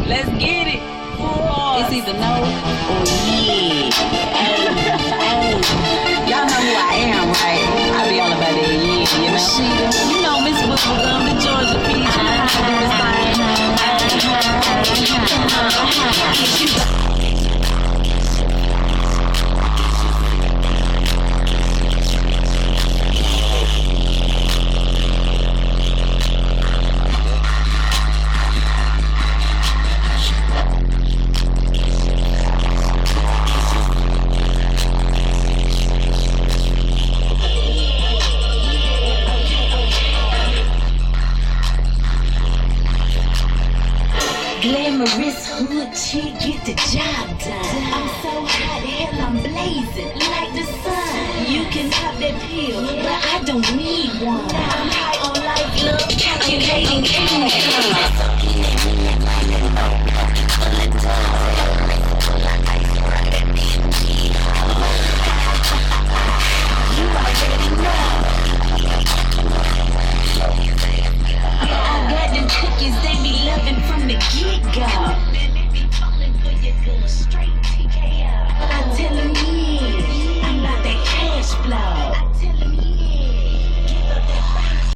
Let's get it. It's either no or yeah. Hey, y'all know who I am, right? I be all about that yeah, you know. You know Miss Bubblegum, the Georgia Peach, and I do this thing. Glamorous hood chick, get the job done. I'm so hot, hell I'm blazing like the sun. You can pop that pill, but I don't need one. I'm high on life, love,